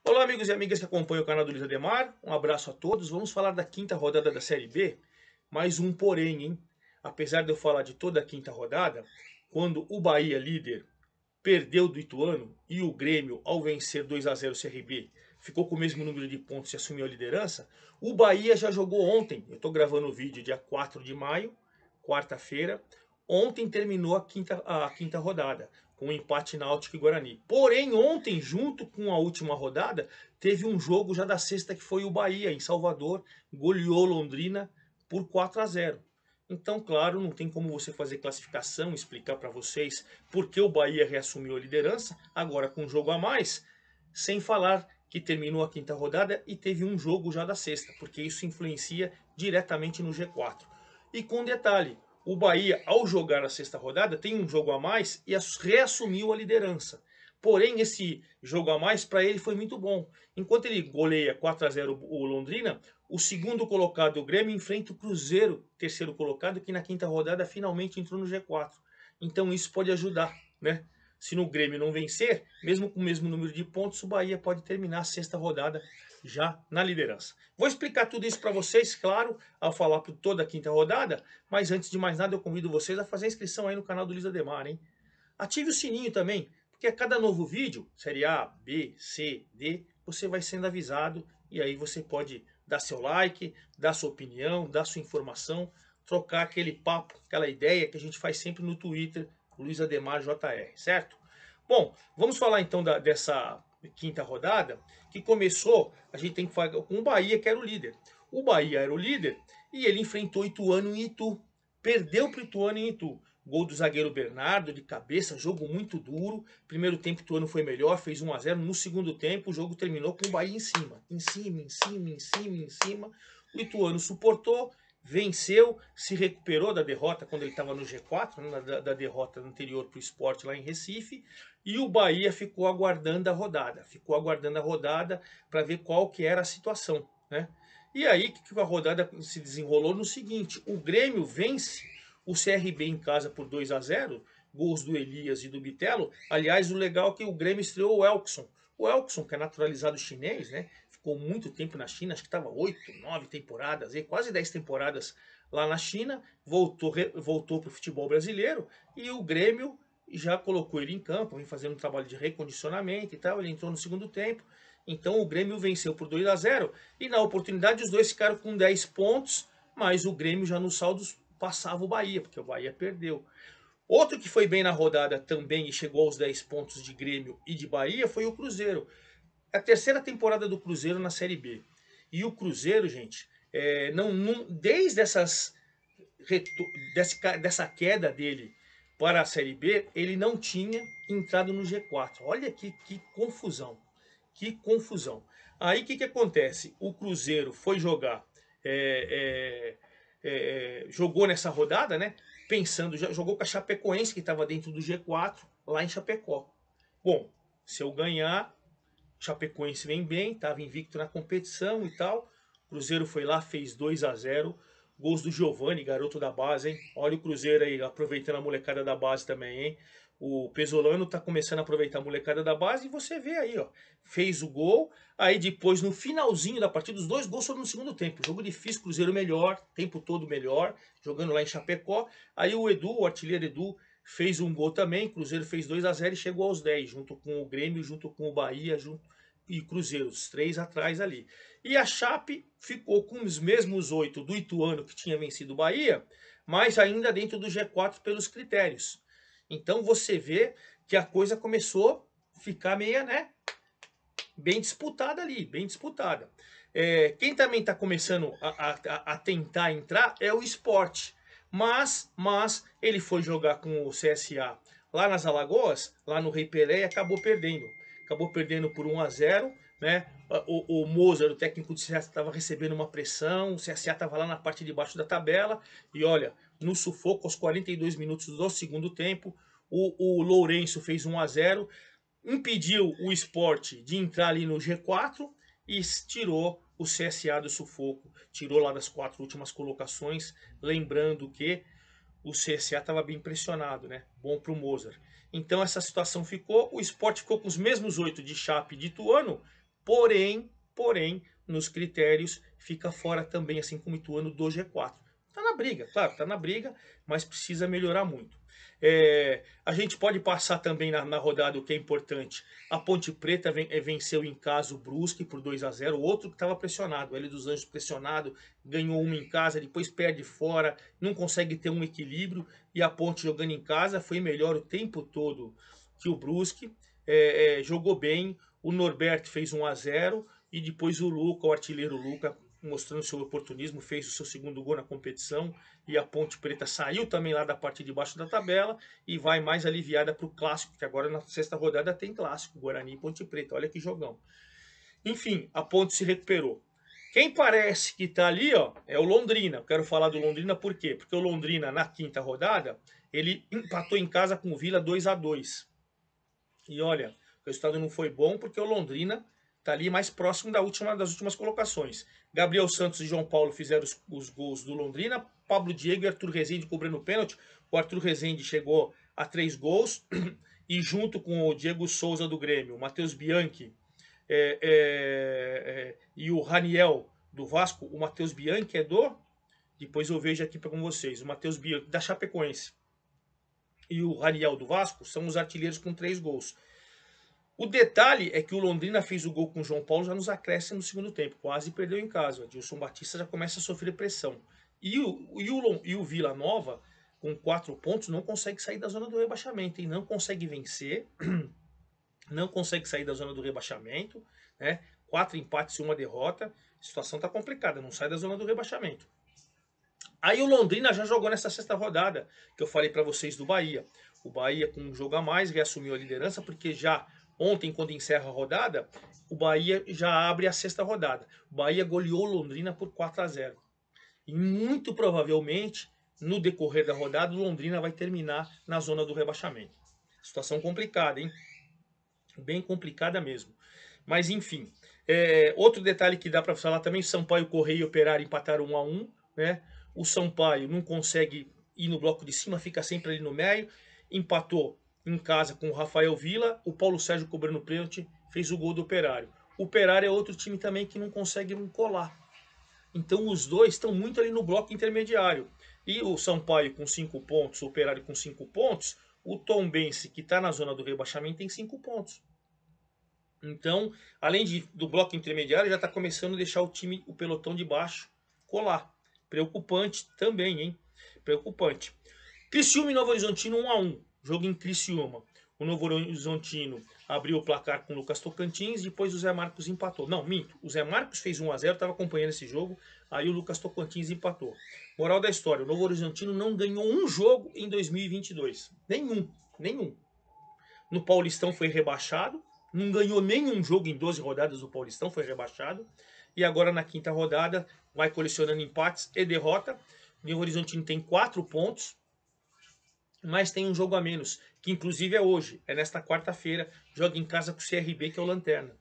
Olá, amigos e amigas que acompanham o canal do Luiz Ademar. Um abraço a todos. Vamos falar da quinta rodada da Série B. Mais um porém, hein? Apesar de eu falar de toda a quinta rodada, quando o Bahia, líder, perdeu do Ituano e o Grêmio, ao vencer 2-0 o CRB, ficou com o mesmo número de pontos e assumiu a liderança, o Bahia já jogou ontem. Eu estou gravando o vídeo dia 4 de maio, quarta-feira. Ontem terminou a quinta rodada, com um empate Náutico e Guarani. Porém, ontem, junto com a última rodada, teve um jogo já da sexta que foi o Bahia, em Salvador, goleou Londrina por 4-0. Então, claro, não tem como você fazer classificação, explicar para vocês por que o Bahia reassumiu a liderança, agora com um jogo a mais, sem falar que terminou a quinta rodada e teve um jogo já da sexta, porque isso influencia diretamente no G4. E com um detalhe, o Bahia, ao jogar a sexta rodada, tem um jogo a mais e reassumiu a liderança. Porém, esse jogo a mais para ele foi muito bom. Enquanto ele goleia 4-0 o Londrina, o segundo colocado, o Grêmio, enfrenta o Cruzeiro, terceiro colocado, que na quinta rodada finalmente entrou no G4. Então isso pode ajudar, né? Se no Grêmio não vencer, mesmo com o mesmo número de pontos, o Bahia pode terminar a sexta rodada já na liderança. Vou explicar tudo isso para vocês, claro, ao falar por toda a quinta rodada, mas antes de mais nada eu convido vocês a fazer a inscrição aí no canal do Luiz Ademar, hein? Ative o sininho também, porque a cada novo vídeo, série A, B, C, D, você vai sendo avisado e aí você pode dar seu like, dar sua opinião, dar sua informação, trocar aquele papo, aquela ideia que a gente faz sempre no Twitter, Luiz Ademar JR, certo? Bom, vamos falar então dessa quinta rodada, que começou, a gente tem que falar com o Bahia, que era o líder. O Bahia era o líder e ele enfrentou Ituano em Itu. Perdeu para o Ituano em Itu. Gol do zagueiro Bernardo de cabeça, jogo muito duro. Primeiro tempo o Ituano foi melhor, fez 1-0. No segundo tempo o jogo terminou com o Bahia em cima. Em cima, em cima, em cima, em cima. O Ituano suportou, venceu, se recuperou da derrota quando ele estava no G4, né, da derrota anterior para o Sport lá em Recife. E o Bahia ficou aguardando a rodada. Ficou aguardando a rodada para ver qual que era a situação, né? E aí que a rodada se desenrolou no seguinte: o Grêmio vence o CRB em casa por 2-0, gols do Elias e do Bitelo. Aliás, o legal é que o Grêmio estreou o Elkson. O Elkson, que é naturalizado chinês, né? Ficou muito tempo na China, acho que estava 8, 9 temporadas, quase 10 temporadas lá na China, voltou para o futebol brasileiro e o Grêmio já colocou ele em campo, vem fazendo um trabalho de recondicionamento e tal. Ele entrou no segundo tempo. Então o Grêmio venceu por 2-0 e na oportunidade os dois ficaram com 10 pontos, mas o Grêmio já nos saldos passava o Bahia, porque o Bahia perdeu. Outro que foi bem na rodada também e chegou aos 10 pontos de Grêmio e de Bahia foi o Cruzeiro. É a terceira temporada do Cruzeiro na Série B. E o Cruzeiro, gente, desde dessa queda dele para a Série B, ele não tinha entrado no G4. Olha que confusão. Que confusão. Aí o que acontece? O Cruzeiro foi jogar, jogou nessa rodada, né? Pensando, jogou com a Chapecoense, que estava dentro do G4, lá em Chapecó. Bom, se eu ganhar, Chapecoense vem bem, estava invicto na competição e tal. Cruzeiro foi lá, fez 2-0. Gols do Giovani, garoto da base, hein? Olha o Cruzeiro aí, aproveitando a molecada da base também, hein? O Pesolano tá começando a aproveitar a molecada da base e você vê aí, ó. Fez o gol, aí depois no finalzinho da partida, os dois gols foram no segundo tempo. Jogo difícil, Cruzeiro melhor, tempo todo melhor, jogando lá em Chapecó. Aí o Edu, o artilheiro Edu, fez um gol também. Cruzeiro fez 2-0 e chegou aos 10, junto com o Grêmio, junto com o Bahia, e Cruzeiro, os três atrás ali. E a Chape ficou com os mesmos 8 do Ituano, que tinha vencido o Bahia, mas ainda dentro do G4 pelos critérios. Então você vê que a coisa começou a ficar meia, né? Bem disputada ali, bem disputada. Quem também está começando a tentar entrar é o Sport. Mas ele foi jogar com o CSA lá nas Alagoas, lá no Rei Pelé, e acabou perdendo. Acabou perdendo por 1-0, né? O Mozart, o técnico do CSA, estava recebendo uma pressão, o CSA estava lá na parte de baixo da tabela, e olha, no sufoco, aos 42 minutos do segundo tempo, o Lourenço fez 1-0, impediu o Sport de entrar ali no G4 e tirou o CSA do sufoco, tirou lá das 4 últimas colocações, lembrando que o CSA estava bem pressionado, né? Bom para o Mozart. Então essa situação ficou, o Sport ficou com os mesmos 8 de Chape e de Ituano, Porém, nos critérios fica fora também, assim como o Ituano, do G4. Tá na briga, claro, tá na briga, mas precisa melhorar muito. A gente pode passar também na rodada o que é importante. A Ponte Preta venceu em casa o Brusque por 2-0, outro que estava pressionado, o Hélio dos Anjos pressionado, ganhou uma em casa, depois perde fora, não consegue ter um equilíbrio, e a Ponte jogando em casa foi melhor o tempo todo que o Brusque, jogou bem, o Norberto fez 1-0, e depois o Luca, o artilheiro Luca, mostrando seu oportunismo, fez o seu segundo gol na competição, e a Ponte Preta saiu também lá da parte de baixo da tabela e vai mais aliviada para o clássico, que agora na sexta rodada tem clássico, Guarani e Ponte Preta, olha que jogão. Enfim, a Ponte se recuperou. Quem parece que está ali, ó, é o Londrina. Eu quero falar do Londrina por quê? Porque o Londrina, na quinta rodada, ele empatou em casa com o Vila 2-2. E olha, o resultado não foi bom porque o Londrina está ali mais próximo das últimas colocações. Gabriel Santos e João Paulo fizeram os gols do Londrina. Pablo Diego e Arthur Rezende cobrando pênalti. O Arthur Rezende chegou a 3 gols. E junto com o Diego Souza do Grêmio, o Matheus Bianchi e o Raniel do Vasco. O Matheus Bianchi é do... Depois eu vejo aqui com vocês. O Matheus Bianchi da Chapecoense e o Raniel do Vasco são os artilheiros com 3 gols. O detalhe é que o Londrina fez o gol com o João Paulo já nos acréscimos no segundo tempo. Quase perdeu em casa. O Adilson Batista já começa a sofrer pressão. E o Vila Nova, com 4 pontos, não consegue sair da zona do rebaixamento. E não consegue vencer. Não consegue sair da zona do rebaixamento. Né? 4 empates e 1 derrota. A situação está complicada. Não sai da zona do rebaixamento. Aí o Londrina já jogou nessa sexta rodada, que eu falei para vocês do Bahia. O Bahia, com um jogo a mais, reassumiu a liderança, porque já ontem, quando encerra a rodada, o Bahia já abre a sexta rodada. O Bahia goleou o Londrina por 4-0. E muito provavelmente, no decorrer da rodada, o Londrina vai terminar na zona do rebaixamento. Situação complicada, hein? Bem complicada mesmo. Mas enfim, outro detalhe que dá para falar também, Sampaio, Correia e Operário empataram 1-1, né? O Sampaio não consegue ir no bloco de cima, fica sempre ali no meio. Empatou em casa com o Rafael Vila. O Paulo Sérgio cobrando pênalti fez o gol do Operário. O Operário é outro time também que não consegue colar. Então os dois estão muito ali no bloco intermediário. E o Sampaio com 5 pontos, o Operário com 5 pontos. O Tombense, que está na zona do rebaixamento, tem 5 pontos. Então, além do bloco intermediário, já está começando a deixar o pelotão de baixo colar. Preocupante também, hein? Preocupante. Criciúma e Novo Horizontino 1-1. Jogo em Criciúma. O Novo Horizontino abriu o placar com o Lucas Tocantins, depois o Zé Marcos empatou. Não, minto. O Zé Marcos fez 1-0, estava acompanhando esse jogo, aí o Lucas Tocantins empatou. Moral da história, o Novo Horizontino não ganhou um jogo em 2022. Nenhum. No Paulistão foi rebaixado, não ganhou nenhum jogo em 12 rodadas do Paulistão, foi rebaixado. E agora na quinta rodada vai colecionando empates e derrota. O Novo Horizontino tem 4 pontos, mas tem um jogo a menos, que inclusive é hoje, é nesta quarta-feira, joga em casa com o CRB, que é o Lanterna.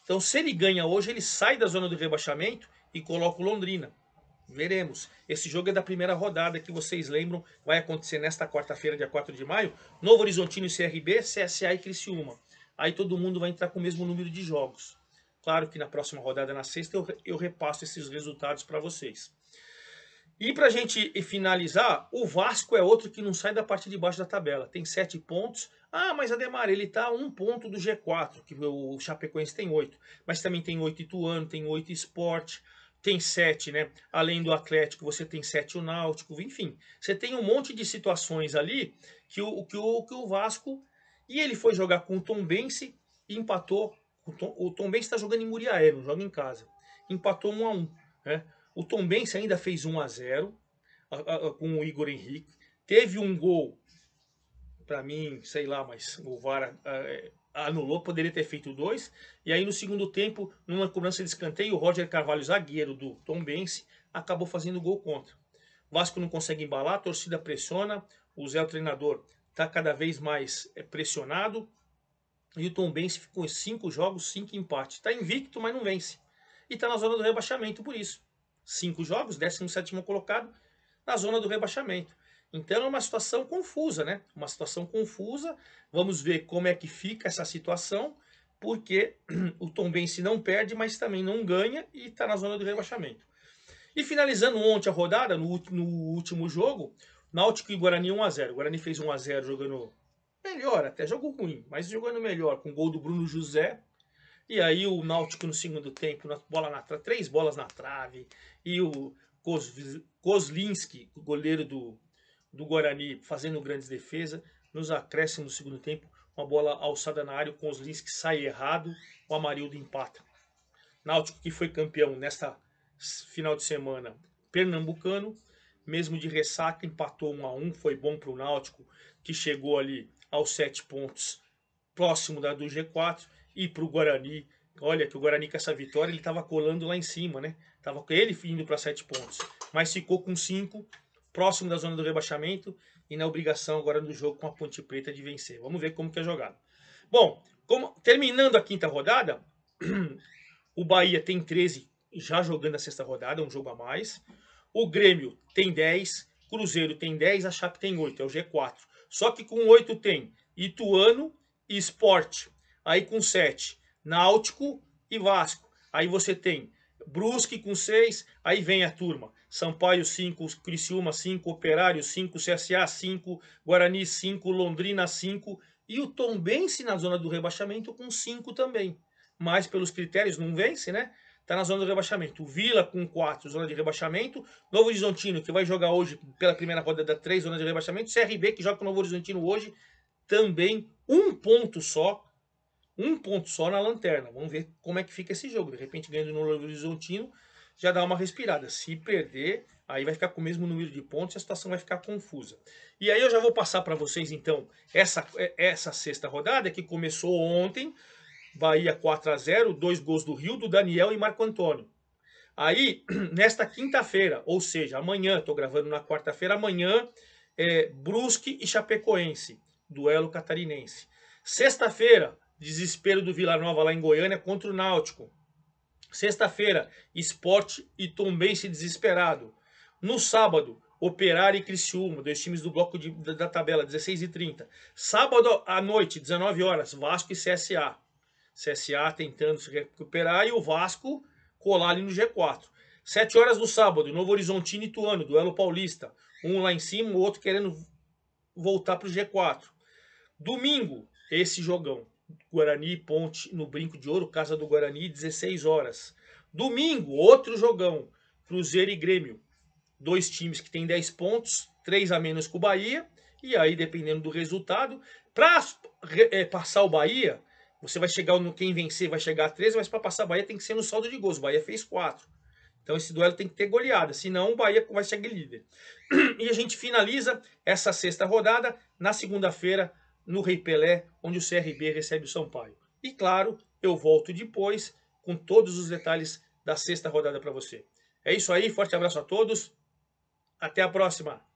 Então se ele ganha hoje, ele sai da zona do rebaixamento e coloca o Londrina. Veremos. Esse jogo é da primeira rodada, que vocês lembram, vai acontecer nesta quarta-feira, dia 4 de maio, Novo Horizontino e CRB, CSA e Criciúma. Aí todo mundo vai entrar com o mesmo número de jogos. Claro que na próxima rodada, na sexta, eu repasso esses resultados para vocês. E para a gente finalizar, o Vasco é outro que não sai da parte de baixo da tabela. Tem 7 pontos. Ah, mas Ademar, ele está a 1 ponto do G4, que o Chapecoense tem 8. Mas também tem 8 Ituano, tem 8 Sport, tem 7, né? Além do Atlético, você tem 7 o Náutico. Enfim, você tem um monte de situações ali que o Vasco... E ele foi jogar com o Tombense e empatou. O Tombense está jogando em Muriaé, não joga em casa. Empatou 1-1, né? O Tombense ainda fez 1-0 com o Igor Henrique. Teve um gol, para mim, sei lá, mas o VAR anulou, poderia ter feito 2. E aí no segundo tempo, numa cobrança de escanteio, o Roger Carvalho, zagueiro do Tombense, acabou fazendo gol contra. O Vasco não consegue embalar, a torcida pressiona, o Zé, o treinador, está cada vez mais pressionado. E o Tombense ficou em 5 jogos, 5 empates. Está invicto, mas não vence. E está na zona do rebaixamento por isso. 5 jogos, 17º colocado, na zona do rebaixamento. Então é uma situação confusa, né? Uma situação confusa. Vamos ver como é que fica essa situação. porque o Tombense não perde, mas também não ganha e está na zona do rebaixamento. E finalizando ontem a rodada, no último jogo, Náutico e Guarani 1 a 0. O Guarani fez 1 a 0 jogando melhor, até jogo ruim, mas jogando melhor, com o gol do Bruno José. E aí o Náutico no segundo tempo, três bolas na trave, e o Kozlinski, o goleiro do Guarani, fazendo grandes defesas. Nos acréscimos do segundo tempo, uma bola alçada na área, o Kozlinski sai errado, o Amarildo empata. Náutico que foi campeão nesta final de semana pernambucano, mesmo de ressaca, empatou 1 a 1, foi bom para o Náutico, que chegou ali aos 7 pontos, próximo do G4, e para o Guarani, olha que o Guarani com essa vitória, ele estava colando lá em cima, né? Estava com ele indo para 7 pontos, mas ficou com 5, próximo da zona do rebaixamento, e na obrigação agora no jogo com a Ponte Preta de vencer. Vamos ver como que é jogado. Bom, terminando a quinta rodada, o Bahia tem 13 já jogando a sexta rodada, um jogo a mais. O Grêmio tem 10, Cruzeiro tem 10, a Chape tem 8, é o G4. Só que com 8 tem Ituano e Sport. Aí com 7, Náutico e Vasco. Aí você tem Brusque com 6, aí vem a turma. Sampaio 5, Criciúma 5, Operário 5, CSA 5, Guarani 5, Londrina 5 e o Tombense na zona do rebaixamento com 5 também. Mas pelos critérios não vence, né? Tá na zona do rebaixamento. O Vila com 4, zona de rebaixamento. Novo Horizontino, que vai jogar hoje pela primeira rodada 3, zona de rebaixamento. CRB, que joga com o Novo Horizontino hoje, também um ponto só na lanterna. Vamos ver como é que fica esse jogo. De repente, ganhando no Novo Horizontino, já dá uma respirada. Se perder, aí vai ficar com o mesmo número de pontos e a situação vai ficar confusa. E aí eu já vou passar para vocês, então, essa sexta rodada que começou ontem. Bahia 4 a 0, 2 gols do Rio, do Daniel e Marco Antônio. Aí, nesta quinta-feira, ou seja, amanhã, estou gravando na quarta-feira, amanhã, Brusque e Chapecoense, duelo catarinense. Sexta-feira, desespero do Vila Nova lá em Goiânia contra o Náutico. Sexta-feira, Sport e Tombense desesperado. No sábado, Operário e Criciúma, dois times do bloco da tabela, 16h30. Sábado à noite, 19 horas, Vasco e CSA. CSA tentando se recuperar e o Vasco colar ali no G4. 7 horas do sábado, Novo Horizontino e Ituano, duelo paulista. Um lá em cima, o outro querendo voltar para o G4. Domingo, esse jogão. Guarani e Ponte no Brinco de Ouro, Casa do Guarani, 16 horas. Domingo, outro jogão. Cruzeiro e Grêmio. Dois times que têm 10 pontos, 3 a menos que o Bahia. E aí, dependendo do resultado, para passar o Bahia, você vai chegar no quem vencer, vai chegar a 13, mas para passar a Bahia tem que ser no saldo de gols. O Bahia fez 4. Então esse duelo tem que ter goleada, senão o Bahia vai chegar líder. E a gente finaliza essa sexta rodada na segunda-feira no Rei Pelé, onde o CRB recebe o Sampaio. E claro, eu volto depois com todos os detalhes da sexta rodada para você. É isso aí, forte abraço a todos, até a próxima!